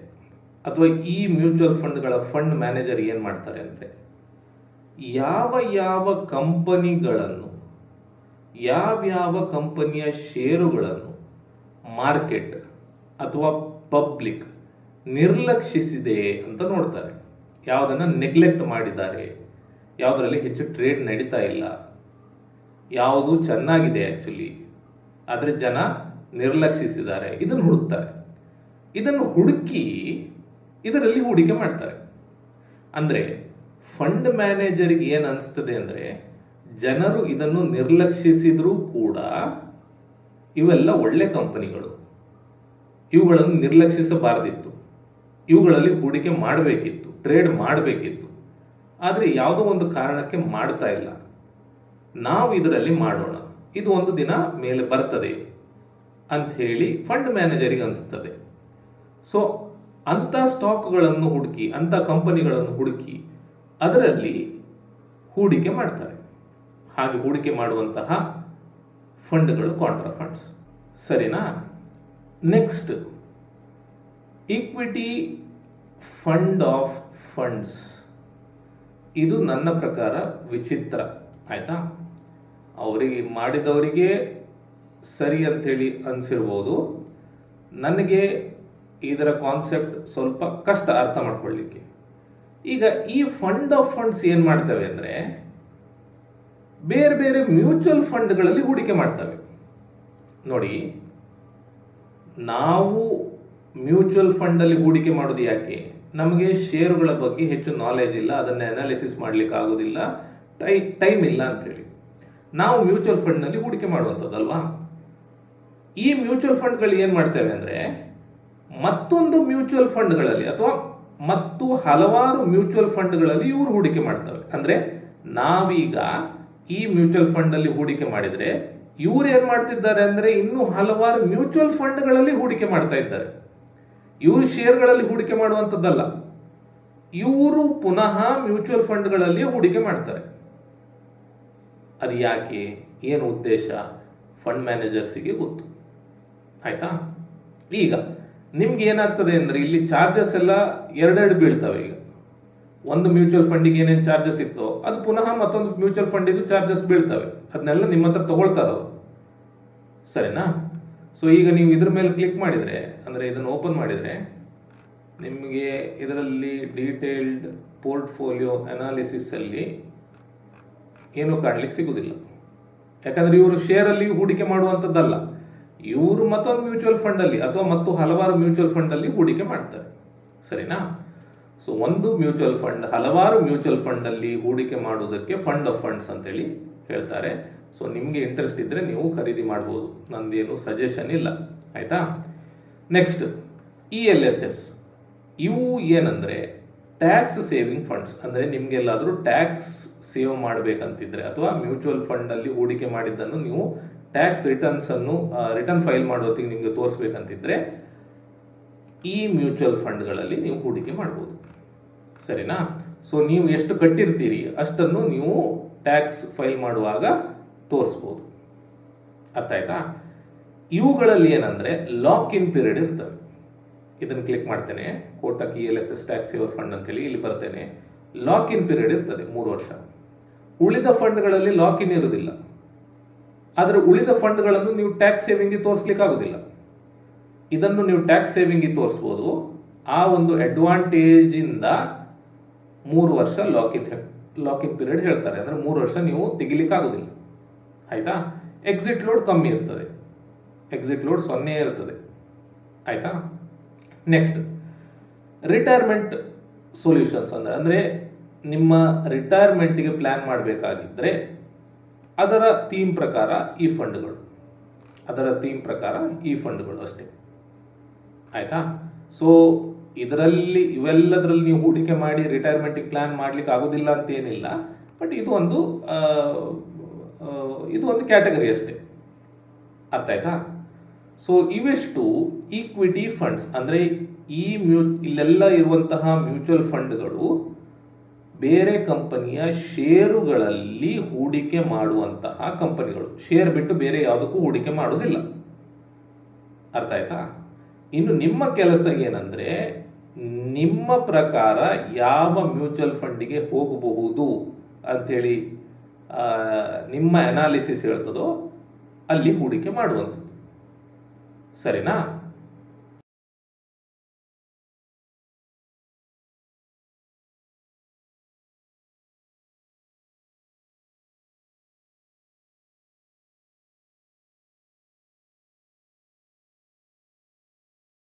ಅಥವಾ ಈ ಮ್ಯೂಚುವಲ್ ಫಂಡ್ಗಳ ಫಂಡ್ ಮ್ಯಾನೇಜರ್ ಏನು ಮಾಡ್ತಾರೆ ಅಂದರೆ, ಯಾವ ಕಂಪನಿಗಳನ್ನು, ಯಾವ್ಯಾವ ಕಂಪನಿಯ ಷೇರುಗಳನ್ನು ಮಾರ್ಕೆಟ್ ಅಥವಾ ಪಬ್ಲಿಕ್ ನಿರ್ಲಕ್ಷಿಸಿದೆ ಅಂತ ನೋಡ್ತಾರೆ. ಯಾವುದನ್ನು ನೆಗ್ಲೆಕ್ಟ್ ಮಾಡಿದ್ದಾರೆ, ಯಾವುದರಲ್ಲಿ ಹೆಚ್ಚು ಟ್ರೇಡ್ ನಡೀತಾ ಇಲ್ಲ, ಯಾವುದು ಚೆನ್ನಾಗಿದೆ ಆ್ಯಕ್ಚುಲಿ ಆದರೆ ಜನ ನಿರ್ಲಕ್ಷಿಸಿದ್ದಾರೆ, ಇದನ್ನು ಹುಡುಕ್ತಾರೆ. ಇದನ್ನು ಹುಡುಕಿ ಇದರಲ್ಲಿ ಹೂಡಿಕೆ ಮಾಡ್ತಾರೆ. ಅಂದರೆ ಫಂಡ್ ಮ್ಯಾನೇಜರಿಗೆ ಏನು ಅನಿಸ್ತದೆ ಅಂದರೆ, ಜನರು ಇದನ್ನು ನಿರ್ಲಕ್ಷಿಸಿದರೂ ಕೂಡ ಇವೆಲ್ಲ ಒಳ್ಳೆ ಕಂಪನಿಗಳು, ಇವುಗಳನ್ನು ನಿರ್ಲಕ್ಷಿಸಬಾರ್ದಿತ್ತು, ಇವುಗಳಲ್ಲಿ ಹೂಡಿಕೆ ಮಾಡಬೇಕಿತ್ತು, ಟ್ರೇಡ್ ಮಾಡಬೇಕಿತ್ತು, ಆದರೆ ಯಾವುದೋ ಒಂದು ಕಾರಣಕ್ಕೆ ಮಾಡ್ತಾ ಇಲ್ಲ, ನಾವು ಇದರಲ್ಲಿ ಮಾಡೋಣ, ಇದು ಒಂದು ದಿನ ಮೇಲೆ ಬರ್ತದೆ ಅಂಥೇಳಿ ಫಂಡ್ ಮ್ಯಾನೇಜರಿಗೆ ಅನಿಸ್ತದೆ. ಸೊ ಅಂಥ ಸ್ಟಾಕ್ಗಳನ್ನು ಹುಡುಕಿ, ಅಂಥ ಕಂಪನಿಗಳನ್ನು ಹುಡುಕಿ ಅದರಲ್ಲಿ ಹೂಡಿಕೆ ಮಾಡ್ತಾರೆ. ಹಾಗೆ ಹೂಡಿಕೆ ಮಾಡುವಂತಹ ಫಂಡ್ಗಳು ಕಾಂಟ್ರಾ ಫಂಡ್ಸ್. ಸರಿನಾ? Next equity fund of funds. ಇದು ನನ್ನ ಪ್ರಕಾರ ವಿಚಿತ್ರ. ಆಯಿತಾ? ಅವರಿಗೆ ಮಾಡಿದವರಿಗೆ ಸರಿ ಅಂಥೇಳಿ ಅನಿಸಿರ್ಬೋದು, ನನಗೆ ಇದರ ಕಾನ್ಸೆಪ್ಟ್ ಸ್ವಲ್ಪ ಕಷ್ಟ ಅರ್ಥ ಮಾಡ್ಕೊಳ್ಳಿಕ್ಕೆ. ಈಗ ಈ ಫಂಡ್ ಆಫ್ ಫಂಡ್ಸ್ ಏನು ಮಾಡ್ತವೆ ಅಂದರೆ, ಬೇರೆ ಬೇರೆ ಮ್ಯೂಚುವಲ್ ಫಂಡ್ಗಳಲ್ಲಿ ಹೂಡಿಕೆ ಮಾಡ್ತವೆ. ನೋಡಿ, ನಾವು ಮ್ಯೂಚುವಲ್ ಫಂಡಲ್ಲಿ ಹೂಡಿಕೆ ಮಾಡೋದು ಯಾಕೆ? ನಮಗೆ ಷೇರುಗಳ ಬಗ್ಗೆ ಹೆಚ್ಚು ನಾಲೆಜ್ ಇಲ್ಲ, ಅದನ್ನು ಅನಾಲಿಸಿಸ್ ಮಾಡಲಿಕ್ಕೆ ಆಗೋದಿಲ್ಲ, ಟೈಮ್ ಇಲ್ಲ ಅಂಥೇಳಿ ನಾವು ಮ್ಯೂಚುವಲ್ ಫಂಡ್ನಲ್ಲಿ ಹೂಡಿಕೆ ಮಾಡುವಂಥದ್ದಲ್ವಾ. ಈ ಮ್ಯೂಚುವಲ್ ಫಂಡ್ಗಳು ಏನು ಮಾಡ್ತೇವೆ ಅಂದರೆ, ಮತ್ತೊಂದು ಮ್ಯೂಚುವಲ್ ಫಂಡ್ಗಳಲ್ಲಿ ಅಥವಾ ಮತ್ತು ಹಲವಾರು ಮ್ಯೂಚುವಲ್ ಫಂಡ್ಗಳಲ್ಲಿ ಇವರು ಹೂಡಿಕೆ ಮಾಡ್ತವೆ. ಅಂದರೆ ನಾವೀಗ ಈ ಮ್ಯೂಚುವಲ್ ಫಂಡಲ್ಲಿ ಹೂಡಿಕೆ ಮಾಡಿದರೆ ಇವರು ಏನು ಮಾಡ್ತಿದ್ದಾರೆ ಅಂದರೆ ಇನ್ನೂ ಹಲವಾರು ಮ್ಯೂಚುವಲ್ ಫಂಡ್ಗಳಲ್ಲಿ ಹೂಡಿಕೆ ಮಾಡ್ತಾ ಇದ್ದಾರೆ. ಇವರು ಶೇರ್ಗಳಲ್ಲಿ ಹೂಡಿಕೆ ಮಾಡುವಂಥದ್ದಲ್ಲ, ಇವರು ಪುನಃ ಮ್ಯೂಚುವಲ್ ಫಂಡ್ಗಳಲ್ಲಿ ಹೂಡಿಕೆ ಮಾಡ್ತಾರೆ. ಅದು ಯಾಕೆ, ಏನು ಉದ್ದೇಶ, ಫಂಡ್ ಮ್ಯಾನೇಜರ್ಸಿಗೆ ಗೊತ್ತು. ಆಯಿತಾ? ಈಗ ನಿಮ್ಗೆ ಏನಾಗ್ತದೆ ಅಂದರೆ ಇಲ್ಲಿ ಚಾರ್ಜಸ್ ಎಲ್ಲ ಎರಡೆರಡು ಬೀಳ್ತವೆ. ಈಗ ಒಂದು ಮ್ಯೂಚುವಲ್ ಫಂಡಿಗೆ ಏನೇನು ಚಾರ್ಜಸ್ ಇತ್ತೋ ಅದು ಪುನಃ ಮತ್ತೊಂದು ಮ್ಯೂಚುವಲ್ ಫಂಡಿದು ಚಾರ್ಜಸ್ ಬೀಳ್ತವೆ. ಅದನ್ನೆಲ್ಲ ನಿಮ್ಮ ಹತ್ರ ತೊಗೊಳ್ತಾರೆ ಅವರು. ಸರಿನಾ? ಸೊ ಈಗ ನೀವು ಇದ್ರ ಮೇಲೆ ಕ್ಲಿಕ್ ಮಾಡಿದರೆ, ಅಂದರೆ ಇದನ್ನು ಓಪನ್ ಮಾಡಿದರೆ ನಿಮಗೆ ಇದರಲ್ಲಿ ಡೀಟೇಲ್ಡ್ ಪೋರ್ಟ್ಫೋಲಿಯೋ ಅನಾಲಿಸಿಸಲ್ಲಿ ಏನೂ ಕಾಣಲಿಕ್ಕೆ ಸಿಗೋದಿಲ್ಲ. ಯಾಕಂದರೆ ಇವರು ಶೇರಲ್ಲಿ ಹೂಡಿಕೆ ಮಾಡುವಂಥದ್ದಲ್ಲ, ಇವರು ಮತ್ತೊಂದು ಮ್ಯೂಚುವಲ್ ಫಂಡಲ್ಲಿ ಅಥವಾ ಮತ್ತು ಹಲವಾರು ಮ್ಯೂಚುವಲ್ ಫಂಡಲ್ಲಿ ಹೂಡಿಕೆ ಮಾಡ್ತಾರೆ. ಸರಿನಾ? ಸೊ ಒಂದು ಮ್ಯೂಚುವಲ್ ಫಂಡ್ ಹಲವಾರು ಮ್ಯೂಚುವಲ್ ಫಂಡಲ್ಲಿ ಹೂಡಿಕೆ ಮಾಡೋದಕ್ಕೆ ಫಂಡ್ ಆಫ್ ಫಂಡ್ಸ್ ಅಂತೇಳಿ ಹೇಳ್ತಾರೆ. ಸೊ ನಿಮಗೆ ಇಂಟ್ರೆಸ್ಟ್ ಇದ್ದರೆ ನೀವು ಖರೀದಿ ಮಾಡ್ಬೋದು, ನಂದೇನು ಸಜೆಷನ್ ಇಲ್ಲ. ಆಯಿತಾ? Next ELSS. ಇವು ಏನಂದರೆ ಟ್ಯಾಕ್ಸ್ ಸೇವಿಂಗ್ ಫಂಡ್ಸ್. ಅಂದರೆ ನಿಮಗೆಲ್ಲಾದರೂ ಟ್ಯಾಕ್ಸ್ ಸೇವ್ ಮಾಡಬೇಕಂತಿದ್ರೆ ಅಥವಾ ಮ್ಯೂಚುವಲ್ ಫಂಡಲ್ಲಿ ಹೂಡಿಕೆ ಮಾಡಿದ್ದನ್ನು ನೀವು ಟ್ಯಾಕ್ಸ್ ರಿಟರ್ನ್ ಫೈಲ್ ಮಾಡೋತ್ತಿಗೆ ನಿಮಗೆ ತೋರಿಸ್ಬೇಕಂತಿದ್ರೆ ಈ ಮ್ಯೂಚುವಲ್ ಫಂಡ್ಗಳಲ್ಲಿ ನೀವು ಹೂಡಿಕೆ ಮಾಡ್ಬೋದು. ಸರಿನಾ? ಸೊ ನೀವು ಎಷ್ಟು ಕಟ್ಟಿರ್ತೀರಿ ಅಷ್ಟನ್ನು ನೀವು ಟ್ಯಾಕ್ಸ್ ಫೈಲ್ ಮಾಡುವಾಗ ತೋರಿಸ್ಬೋದು. ಅರ್ಥ ಆಯ್ತಾ? ಇವುಗಳಲ್ಲಿ ಏನಂದರೆ ಲಾಕ್ ಇನ್ ಪೀರಿಯಡ್ ಇರ್ತವೆ. ಇದನ್ನು ಕ್ಲಿಕ್ ಮಾಡ್ತೇನೆ, Kotak ELSS tax saver fund ಅಂತೇಳಿ ಇಲ್ಲಿ ಬರ್ತೇನೆ. ಲಾಕ್ ಇನ್ ಪೀರಿಯಡ್ ಇರ್ತದೆ 3 ವರ್ಷ. ಉಳಿದ ಫಂಡ್ಗಳಲ್ಲಿ ಲಾಕ್ ಇನ್ ಇರುವುದಿಲ್ಲ. ಆದರೆ ಉಳಿದ ಫಂಡ್ಗಳನ್ನು ನೀವು ಟ್ಯಾಕ್ಸ್ ಸೇವಿಂಗಿಗೆ ತೋರಿಸ್ಲಿಕ್ಕೆ ಆಗೋದಿಲ್ಲ. ಇದನ್ನು ನೀವು ಟ್ಯಾಕ್ಸ್ ಸೇವಿಂಗಿಗೆ ತೋರಿಸ್ಬೋದು. ಆ ಒಂದು ಅಡ್ವಾಂಟೇಜಿಂದ 3 ವರ್ಷ ಲಾಕ್ ಇನ್ ಪೀರಿಯಡ್ ಹೇಳ್ತಾರೆ. ಅಂದರೆ 3 ವರ್ಷ ನೀವು ತೆಗಿಲಿಕ್ಕೆ ಆಗೋದಿಲ್ಲ. ಆಯಿತಾ? ಎಕ್ಸಿಟ್ ಲೋಡ್ ಕಮ್ಮಿ ಇರ್ತದೆ, ಎಕ್ಸಿಟ್ ಲೋಡ್ 0 ಇರ್ತದೆ. ಆಯಿತಾ? Next retirement solutions. ಅಂದರೆ ನಿಮ್ಮ ರಿಟೈರ್ಮೆಂಟಿಗೆ ಪ್ಲ್ಯಾನ್ ಮಾಡಬೇಕಾಗಿದ್ದರೆ ಅದರ ಥೀಮ್ ಪ್ರಕಾರ ಈ ಫಂಡ್ಗಳು ಅಷ್ಟೇ. ಆಯಿತಾ? ಸೊ ಇವೆಲ್ಲದರಲ್ಲಿ ನೀವು ಹೂಡಿಕೆ ಮಾಡಿ ರಿಟೈರ್ಮೆಂಟಿಗೆ ಪ್ಲ್ಯಾನ್ ಮಾಡಲಿಕ್ಕೆ ಆಗೋದಿಲ್ಲ ಅಂತ ಏನಿಲ್ಲ. ಬಟ್ ಇದು ಒಂದು ಕ್ಯಾಟಗರಿ ಅಷ್ಟೇ. ಅರ್ಥ ಆಯ್ತಾ? ಸೊ ಇವೆಷ್ಟು ಈಕ್ವಿಟಿ ಫಂಡ್ಸ್. ಅಂದರೆ ಇಲ್ಲೆಲ್ಲ ಇರುವಂತಹ ಮ್ಯೂಚುವಲ್ ಫಂಡ್ಗಳು ಬೇರೆ ಕಂಪನಿಯ ಷೇರುಗಳಲ್ಲಿ ಹೂಡಿಕೆ ಮಾಡುವಂತಹ ಕಂಪನಿಗಳು. ಶೇರ್ ಬಿಟ್ಟು ಬೇರೆ ಯಾವುದಕ್ಕೂ ಹೂಡಿಕೆ ಮಾಡೋದಿಲ್ಲ. ಅರ್ಥ ಆಯ್ತಾ? ಇನ್ನು ನಿಮ್ಮ ಕೆಲಸ ಏನಂದರೆ ನಿಮ್ಮ ಪ್ರಕಾರ ಯಾವ ಮ್ಯೂಚುವಲ್ ಫಂಡಿಗೆ ಹೋಗಬಹುದು ಅಂಥೇಳಿ ನಿಮ್ಮ ಅನಾಲಿಸಿಸ್ ಹೇಳ್ತದೋ ಅಲ್ಲಿ ಹೂಡಿಕೆ ಮಾಡುವಂಥದ್ದು. ಸರಿನಾ?